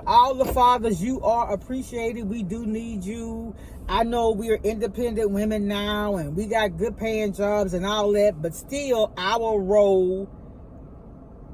all the fathers, you are appreciated. We do need you. I know we are independent women now and we got good paying jobs and all that, but still our role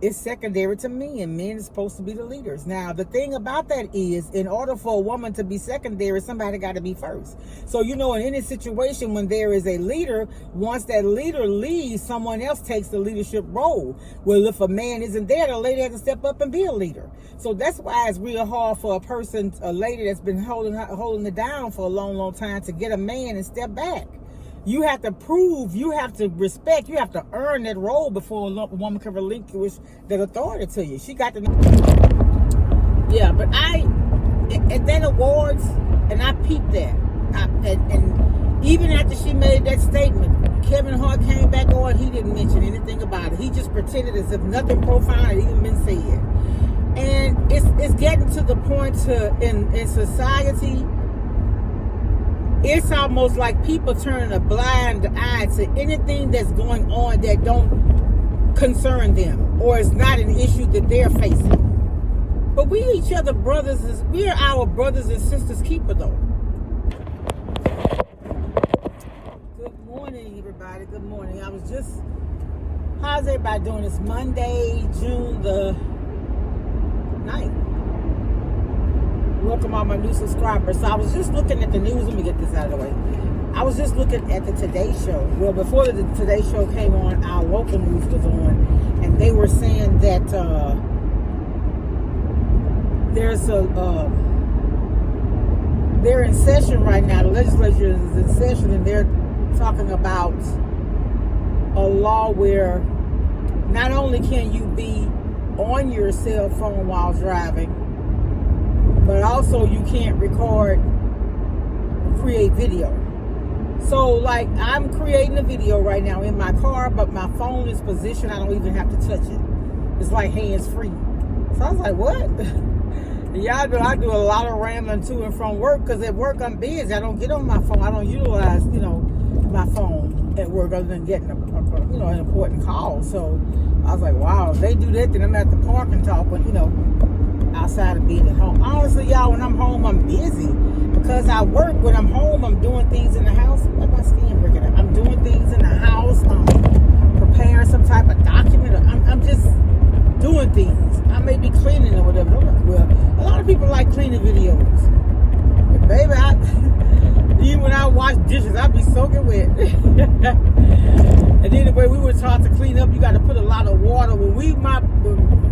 is secondary to men. Men are supposed to be the leaders. Now, the thing about that is, in order for a woman to be secondary, somebody got to be first. So, in any situation when there is a leader, once that leader leaves, someone else takes the leadership role. Well, if a man isn't there, the lady has to step up and be a leader. So that's why it's real hard for a lady that's been holding it down for a long, long time to get a man and step back. You have to prove, you have to respect, you have to earn that role before a woman can relinquish that authority to you. She got to... Yeah, but at that awards, and I peeped that. And even after she made that statement, Kevin Hart came back on, he didn't mention anything about it. He just pretended as if nothing profound had even been said. And it's getting to the point in society, it's almost like people turning a blind eye to anything that's going on that don't concern them or is not an issue that they're facing. But we each other we are our brothers and sisters keeper though. Good morning, everybody. Good morning. How's everybody doing? It's Monday, June the 9th. Welcome all my new subscribers. So I was just looking at the news. Let me get this out of the way. I was just looking at the Today Show. Well, before the Today Show came on, our local news was on, and they were saying that they're in session right now. The legislature is in session, and they're talking about a law where not only can you be on your cell phone while driving, but also you can't record or create video. So like I'm creating a video right now in my car, but my phone is positioned, I don't even have to touch it. It's like hands free. So I was like, what? Yeah, I do a lot of rambling to and from work, because at work I'm busy. I don't get on my phone. I don't utilize, my phone at work other than getting an important call. So I was like, wow, if they do that, then I'm at the park and talk, but outside of being at home. Honestly, y'all, when I'm home, I'm busy because I work. When I'm home, I'm doing things in the house. Let my skin break it up. I'm doing things in the house. I'm preparing some type of document. I'm just doing things. I may be cleaning or whatever. Well, a lot of people like cleaning videos. But baby, even when I wash dishes, I be soaking wet. And anyway, we were taught to clean up. You got to put a lot of water. When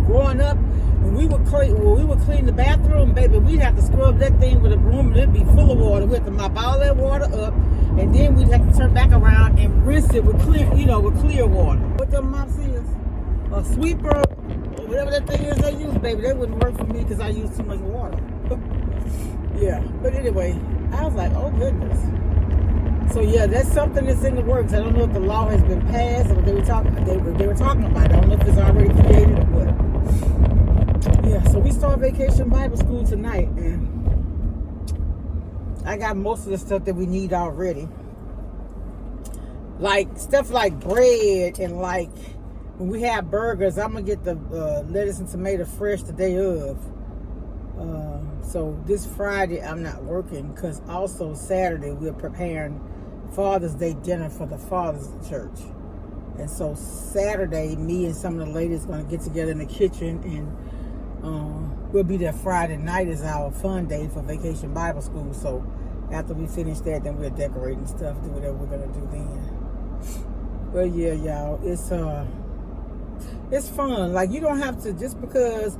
growing up, when we would clean the bathroom, baby, we'd have to scrub that thing with a broom, and it'd be full of water. We had to mop all that water up, and then we'd have to turn back around and rinse it with clear water. What the mops is? A sweeper, or whatever that thing is they use, baby. That wouldn't work for me because I use too much water. Yeah, but anyway, I was like, oh goodness. So yeah, that's something that's in the works. I don't know if the law has been passed or they were talking about it. I don't know if it's already created or what. Yeah, so we start Vacation Bible School tonight, and I got most of the stuff that we need already. Like stuff like bread, and like when we have burgers, I'm gonna get the lettuce and tomato fresh the day of. So this Friday I'm not working, because also Saturday we're preparing Father's Day dinner for the fathers of the church. And so Saturday, me and some of the ladies going to get together in the kitchen, and we'll be there Friday night is our fun day for Vacation Bible School. So after we finish that, then we'll decorate and stuff, do whatever we're going to do then. Well, yeah, y'all, it's fun. Like, you don't have to, just because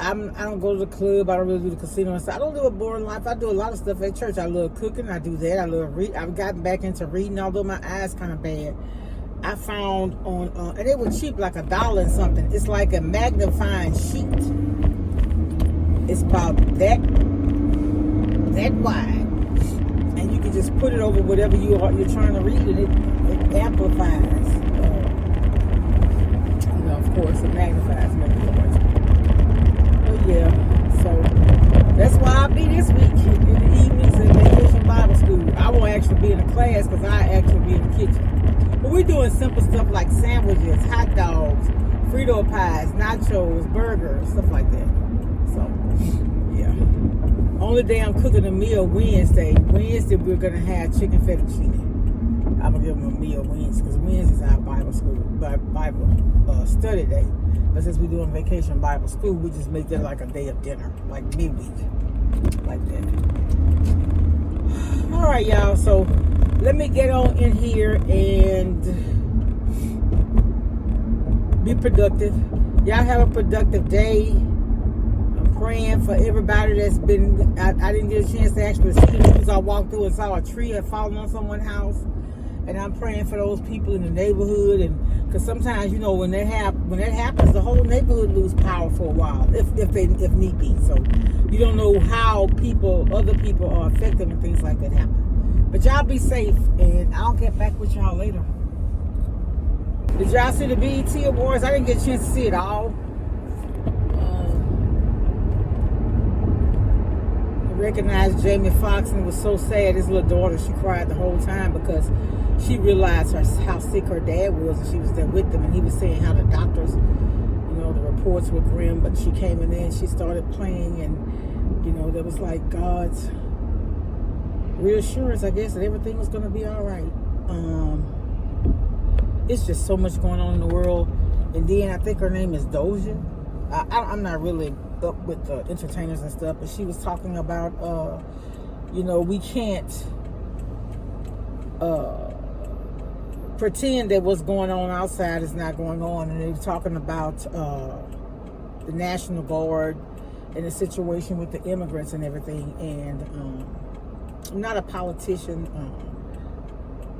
I don't go to the club, I don't really do the casino and stuff. I don't live a boring life. I do a lot of stuff at church. I love cooking. I do that. I love read. I've gotten back into reading, although my eyes kind of bad. I found on, and they were cheap, like $1 and something. It's like a magnifying sheet. It's about that wide, and you can just put it over whatever you're trying to read, and it amplifies. Of course, it magnifies. Yeah, so that's why I'll be this week in the evenings in Vacation Bible School. I won't actually be in the class because I actually be in the kitchen. But we're doing simple stuff like sandwiches, hot dogs, Frito pies, nachos, burgers, stuff like that. So, yeah. only day I'm cooking a meal Wednesday. Wednesday we're gonna have chicken fettuccine. I'm gonna give them a meal Wednesday because Wednesday is our Bible school, Bible study day. But since we're doing vacation Bible school, we just make that like a day of dinner, like midweek, like that. All right, y'all. So let me get on in here and be productive. Y'all have a productive day. I'm praying for everybody that's been. I didn't get a chance to actually see the news. I walked through and saw a tree had fallen on someone's house. And I'm praying for those people in the neighborhood, and because sometimes, you know, when that happens, the whole neighborhood lose power for a while, if need be. So you don't know how other people are affected when things like that happen. But y'all be safe, and I'll get back with y'all later. Did y'all see the BET Awards? I didn't get a chance to see it all. I recognized Jamie Foxx, and it was so sad. His little daughter, she cried the whole time because she realized how sick her dad was, and she was there with them, and he was saying how the doctors, you know, the reports were grim, but she came in there and she started playing, and, you know, there was like God's reassurance, I guess, that everything was going to be all right. It's just so much going on in the world. And then I think her name is Doja. I'm not really up with the entertainers and stuff, but she was talking about, you know, we can't pretend that what's going on outside is not going on. And they were talking about the National Guard and the situation with the immigrants and everything. And I'm not a politician.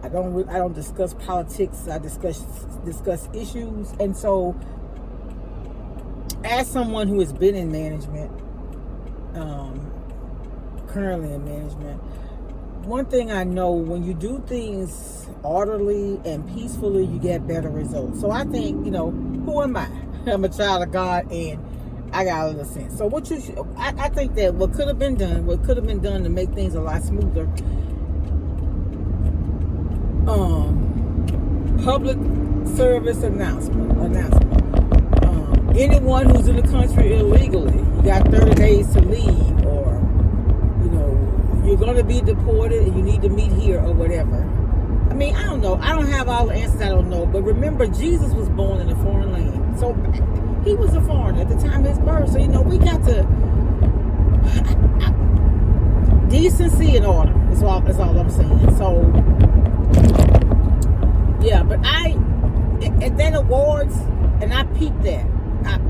I don't discuss politics. I discuss issues. And so, as someone who has been in management, currently in management, one thing I know, when you do things orderly and peacefully, you get better results. So I think, you know, who am I? I'm a child of God, and I got a little sense. So I think that what could have been done to make things a lot smoother. Public service announcement. Anyone who's in the country illegally, you got 30 days to leave, or, you know, you're going to be deported and you need to meet here or whatever. I mean, I don't know. I don't have all the answers. I don't know. But remember, Jesus was born in a foreign land. So he was a foreigner at the time of his birth. So, you know, we got to decency and order is all I'm saying. So, yeah, but at that awards, and I peeped that.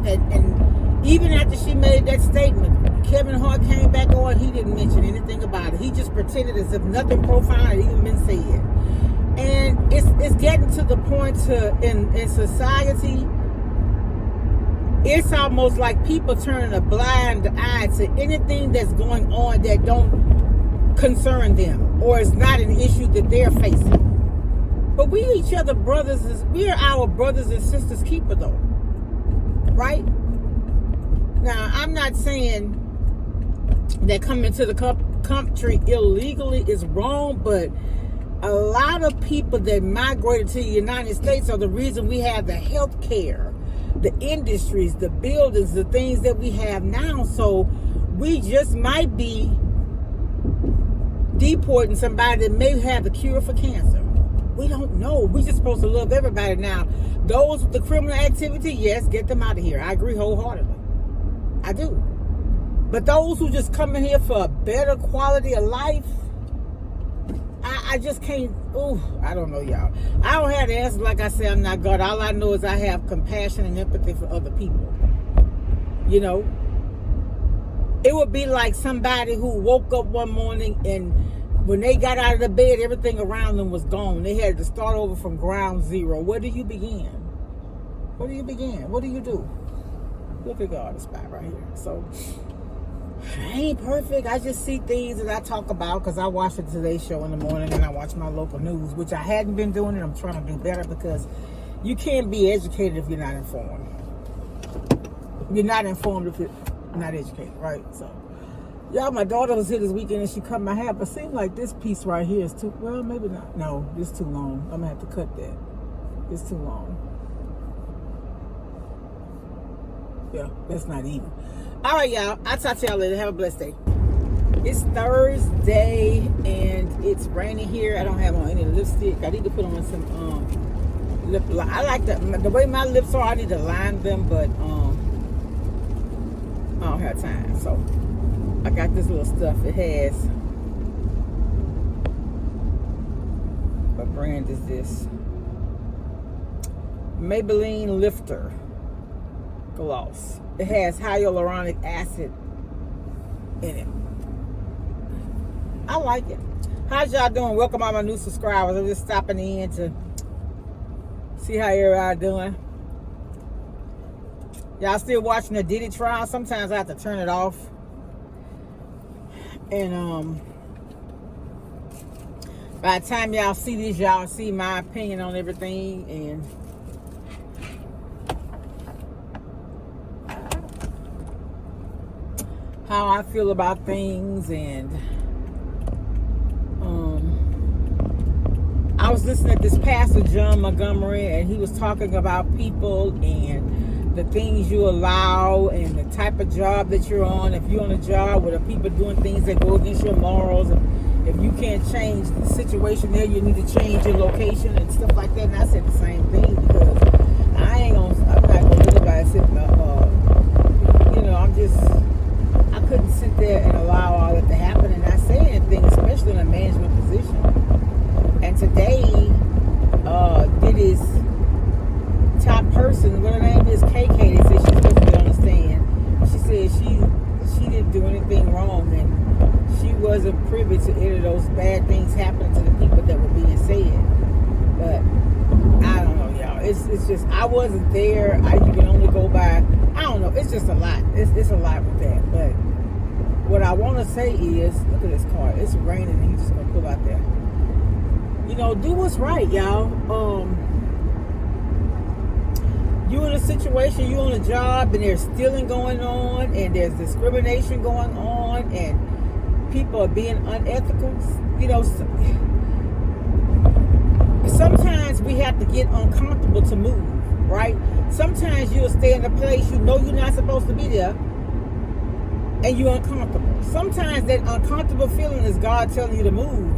And even after she made that statement, Kevin Hart came back on. He didn't mention anything about it. He just pretended as if nothing profound had even been said. And it's getting to the point in society, it's almost like people turning a blind eye to anything that's going on that don't concern them, or is not an issue that they're facing. But we are our brothers and sisters keeper, though. Right? Now, I'm not saying that coming to the country illegally is wrong, but a lot of people that migrated to the United States are the reason we have the health care, the industries, the buildings, the things that we have now. So we just might be deporting somebody that may have the cure for cancer. We don't know. We're just supposed to love everybody. Now, those with the criminal activity, yes, get them out of here. I agree wholeheartedly. I do. But those who just come in here for a better quality of life, I just can't. I don't know, y'all. I don't have the answer. Like I said, I'm not God. All I know is I have compassion and empathy for other people. You know? It would be like somebody who woke up one morning and when they got out of the bed, everything around them was gone. They had to start over from ground zero. Where do you begin? What do you do? Look at God, the spot right here. So, I ain't perfect. I just see things that I talk about because I watch the Today Show in the morning and I watch my local news, which I hadn't been doing, and I'm trying to do better because you can't be educated if you're not informed. You're not informed if you're not educated, right? So, y'all, my daughter was here this weekend and she cut my hair, but it seemed like this piece right here is too, well, maybe not. No, it's too long. I'm going to have to cut that. It's too long. Yeah, that's not even. All right, y'all. I'll talk to y'all later. Have a blessed day. It's Thursday and it's raining here. I don't have on any lipstick. I need to put on some lip. I like the way my lips are. I need to line them, but I don't have time. So I got this little stuff. It has, what brand is this? Maybelline Lifter gloss. It has hyaluronic acid in it. I like it. How's y'all doing? Welcome all my new subscribers. I'm just stopping in to see how everybody doing. Y'all still watching the Diddy trial? Sometimes I have to turn it off. And by the time y'all see this, y'all see my opinion on everything and how I feel about things. And I was listening to this pastor John Montgomery, and he was talking about people and the things you allow and the type of job that you're on. If you're on a job where the people doing things that go against your morals, if you can't change the situation there, you need to change your location and stuff like that. And I said the same thing, because I'm not gonna let anybody sit I couldn't sit there and allow all that to happen and not say anything, especially in a management position. And today, Diddy's top person, what her name is, KK, they said she's supposed to be on the stand. She said she didn't do anything wrong, and she wasn't privy to any of those bad things happening to the people that were being said. But I don't know, y'all. It's just, I wasn't there. You can only go by, I don't know. It's just a lot. It's a lot with that. But what I want to say is, look at this car. It's raining, and he's just gonna pull out there. Do what's right, y'all. You in a situation, you on a job, and there's stealing going on, and there's discrimination going on, and people are being unethical. Sometimes we have to get uncomfortable to move, right? Sometimes you'll stay in a place you know you're not supposed to be there, and you're uncomfortable. Sometimes that uncomfortable feeling is God telling you to move.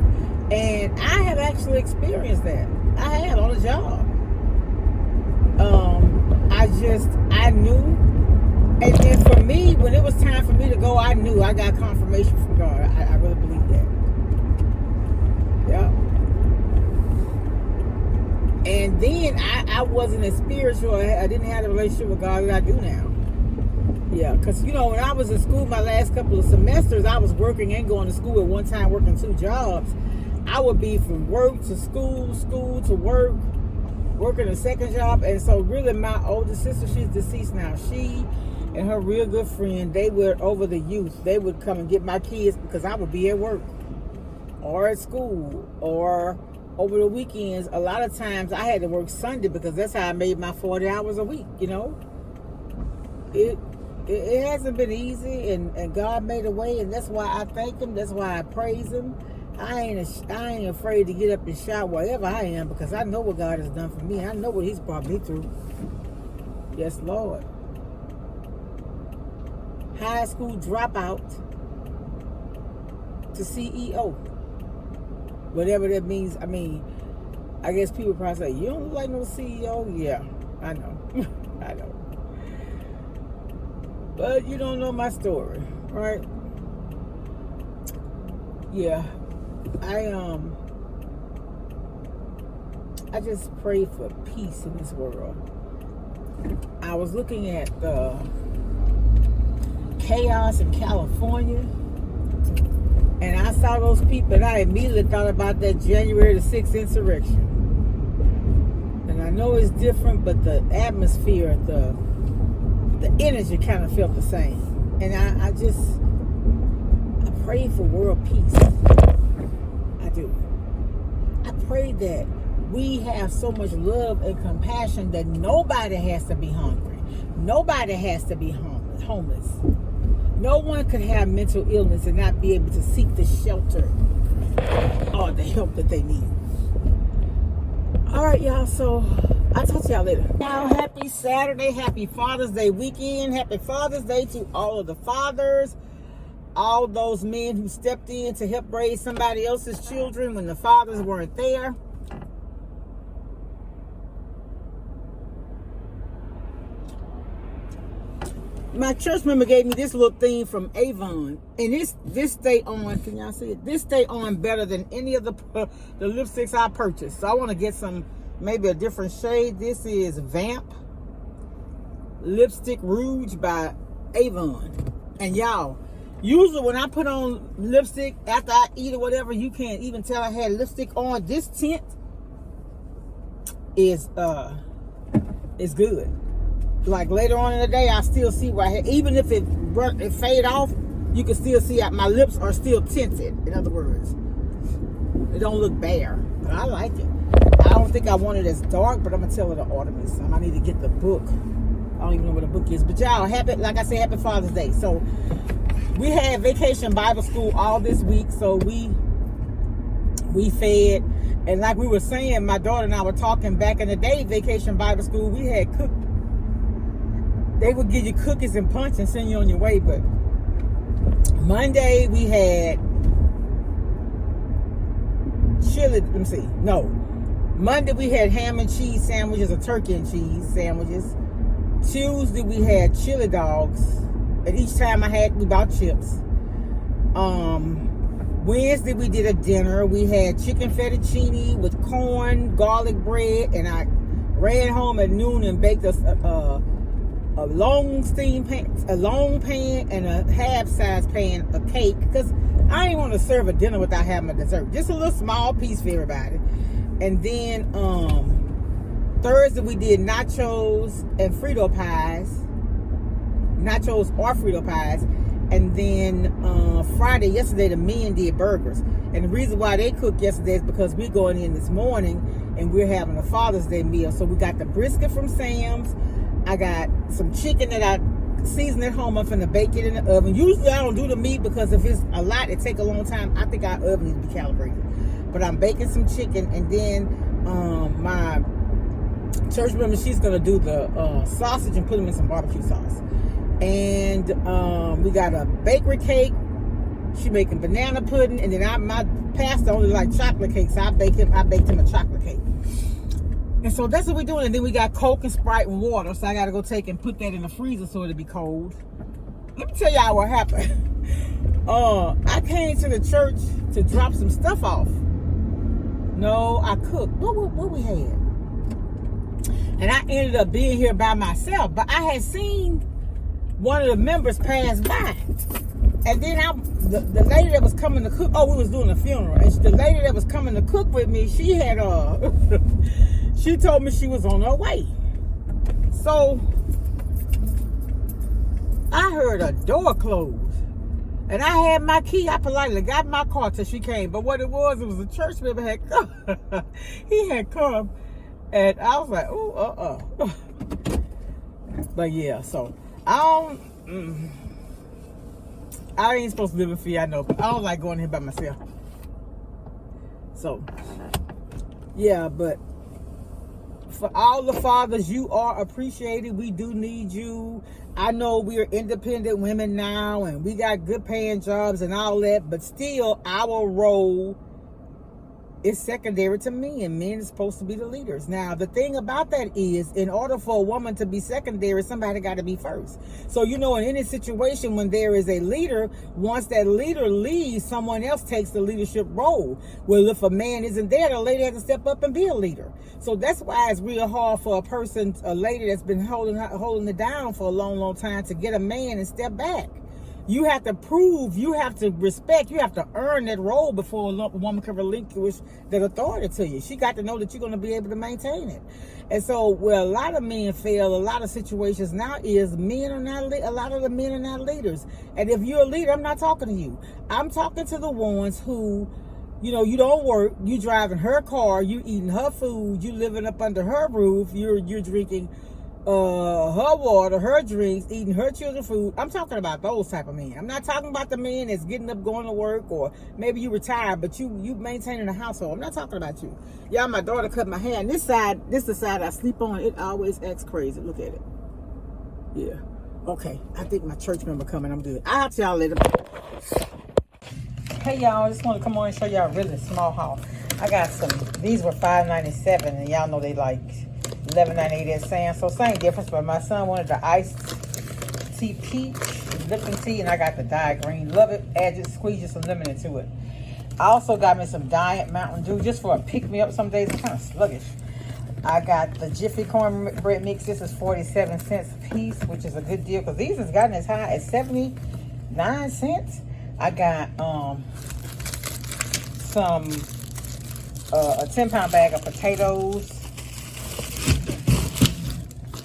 And I have actually experienced that. I have on the job. I knew. And then for me, when it was time for me to go, I knew. I got confirmation from God. I really believe that. Yeah. And then I wasn't as spiritual. I didn't have the relationship with God that I do now. Yeah, because, when I was in school my last couple of semesters, I was working and going to school at one time, working 2 jobs. I would be from work to school, school to work, working a second job. And so really my older sister, she's deceased now. She and her real good friend, they were over the youth. They would come and get my kids because I would be at work or at school or over the weekends. A lot of times I had to work Sunday because that's how I made my 40 hours a week, It hasn't been easy, and God made a way, and that's why I thank Him. That's why I praise Him. I ain't afraid to get up and shout wherever I am, because I know what God has done for me. I know what He's brought me through. Yes, Lord. High school dropout to CEO. Whatever that means. I mean, I guess people probably say, you don't look like no CEO. Yeah, I know. I know. But you don't know my story, right? Yeah. I just pray for peace in this world. I was looking at the chaos in California, and I saw those people, and I immediately thought about that January the 6th insurrection. And I know it's different, but the atmosphere, the energy kind of felt the same. And I pray for world peace. I do. I pray that we have so much love and compassion that nobody has to be hungry. Nobody has to be homeless. No one could have mental illness and not be able to seek the shelter or the help that they need. All right, y'all. So I'll talk to y'all later. Now, happy Saturday. Happy Father's Day weekend. Happy Father's Day to all of the fathers. all those men who stepped in to help raise somebody else's children when the fathers weren't there. My church member gave me this little thing from Avon, and this stay on. Can y'all see it? This stay on better than any of the lipsticks I purchased. So I want to get some, maybe a different shade. This is Vamp Lipstick Rouge by Avon. And y'all, usually when I put on lipstick after I eat or whatever, you can't even tell I had lipstick on. This tint is good. Like later on in the day, I still see where I had, even if it fade off, you can still see my lips are still tinted. In other words, it don't look bare, but I like it. I don't think I want it as dark, but I'm gonna tell her to order me some. I need to get the book. I don't even know what the book is, but y'all, like I said, happy Father's Day. So we had Vacation Bible School all this week, so we fed, and like we were saying, my daughter and I were talking back in the day, Vacation Bible School, we had cooked. They would give you cookies and punch and send you on your way. But Monday we had Monday we had ham and cheese sandwiches or turkey and cheese sandwiches. Tuesday we had chili dogs. And each time we bought chips. Wednesday we did a dinner. We had chicken fettuccine with corn, garlic bread, and I ran home at noon and baked us a long pan and a half-size pan of cake, because I didn't want to serve a dinner without having a dessert. Just a little small piece for everybody. And then Thursday we did nachos and Frito pies. Nachos or Frito pies. And then yesterday the men did burgers. And the reason why they cooked yesterday is because we're going in this morning and we're having a Father's Day meal. So we got the brisket from Sam's. I got some chicken that I seasoned at home. I'm finna bake it in the oven. Usually I don't do the meat because if it's a lot, it take a long time. I think our oven needs to be calibrated. But I'm baking some chicken, and then my church member, she's gonna do the sausage and put them in some barbecue sauce. And we got a bakery cake. She making banana pudding, and then my pastor only like chocolate cake, so I baked him a chocolate cake. And so that's what we're doing. And then we got Coke and Sprite and water. So I got to go take and put that in the freezer so it'll be cold. Let me tell y'all what happened. I came to the church to drop some stuff off. No, I cooked. What we had? And I ended up being here by myself. But I had seen one of the members pass by. And then the lady that was coming to cook, we was doing a funeral. And the lady that was coming to cook with me, she had she told me she was on her way. So I heard a door close. And I had my key. I politely got in my car till she came. But what it was a church member had come. He had come. And I was like, But yeah, so I ain't supposed to live in fear, I know. But I don't like going here by myself. So, yeah, but for all the fathers, you are appreciated. We do need you. I know we are independent women now and we got good paying jobs and all that, but still our role is secondary to men. Men are supposed to be the leaders. Now, the thing about that is, in order for a woman to be secondary, somebody got to be first. So, in any situation when there is a leader, once that leader leaves, someone else takes the leadership role. Well, if a man isn't there, the lady has to step up and be a leader. So that's why it's real hard for a lady that's been holding it down for a long, long time to get a man and step back. You have to prove, you have to respect, you have to earn that role before a woman can relinquish that authority to you. She got to know that you're going to be able to maintain it. And so where a lot of men fail, a lot of situations now is a lot of the men are not leaders. And if you're a leader, I'm not talking to you. I'm talking to the ones who, you don't work, you driving her car, you eating her food, you living up under her roof, you're drinking her water, her drinks, eating her children's food. I'm talking about those type of men. I'm not talking about the men that's getting up, going to work, or maybe you retired, but you maintaining a household. I'm not talking about you. Y'all, my daughter cut my hair, and this is the side I sleep on. It always acts crazy. Look at it. Yeah. Okay. I think my church member coming. I'm good. I'll tell y'all later. Hey y'all, I just want to come on and show y'all a really small haul. I got some, these were $5.97 and y'all know they like $11.98 at Sam's. So same difference, but my son wanted the iced tea peach, Lipton tea, and I got the Diet Green. Love it, add just squeeze just some lemon into it. I also got me some Diet Mountain Dew just for a pick-me-up. Some days I'm kind of sluggish. I got the Jiffy cornbread mix. This is 47 cents a piece, which is a good deal because these has gotten as high as 79 cents. I got a 10-pound bag of potatoes.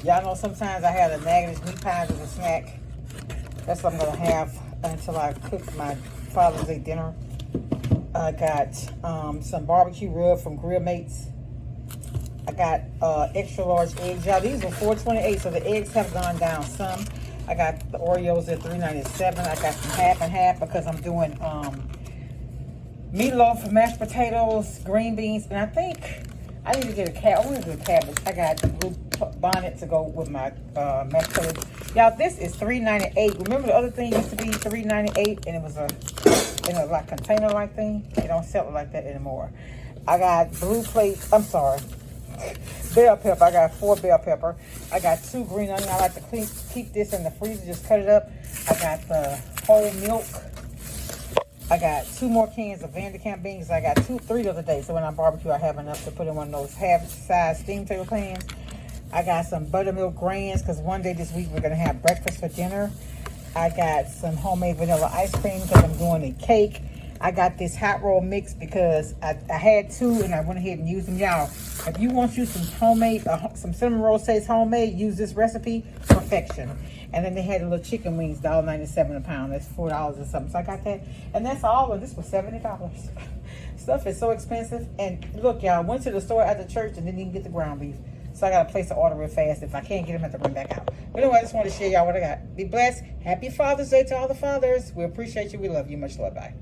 Y'all know sometimes I have the Magnus meat pies as a snack. That's what I'm gonna have until I cook my Father's Day dinner. I got some barbecue rub from Grill Mates. I got extra large eggs. Y'all, these were $4.28, so the eggs have gone down some. I got the Oreos at $3.97. I got some half and half because I'm doing meatloaf, mashed potatoes, green beans, and I think I need to get a cabbage. I want to do a cabbage. I got the blue bonnet to go with my mashed potatoes. Y'all, this is $3.98. Remember the other thing used to be $3.98 and it was in a like container-like thing? They don't sell it like that anymore. I got blue plates. I'm sorry. Bell pepper. I got 4 bell pepper. I got 2 green onion. I like to keep this in the freezer. Just cut it up. I got the whole milk. I got 2 more cans of Vanderkamp beans. I got 3 the other day. So when I barbecue, I have enough to put in one of those half-size steam table pans. I got some buttermilk grains because one day this week we're going to have breakfast for dinner. I got some homemade vanilla ice cream because I'm doing a cake. I got this hot roll mix because I had 2 and I went ahead and used them. Y'all, if you want you some homemade, some cinnamon roll stays homemade, use this recipe, perfection. And then they had the little chicken wings, $1.97 a pound. That's $4 or something. So I got that. And that's all of this was $70. Stuff is so expensive. And look, y'all, went to the store at the church and didn't even get the ground beef. So I got to place the order real fast. If I can't get them, I have to bring back out. But anyway, I just want to share y'all what I got. Be blessed. Happy Father's Day to all the fathers. We appreciate you. We love you. Much love. Bye.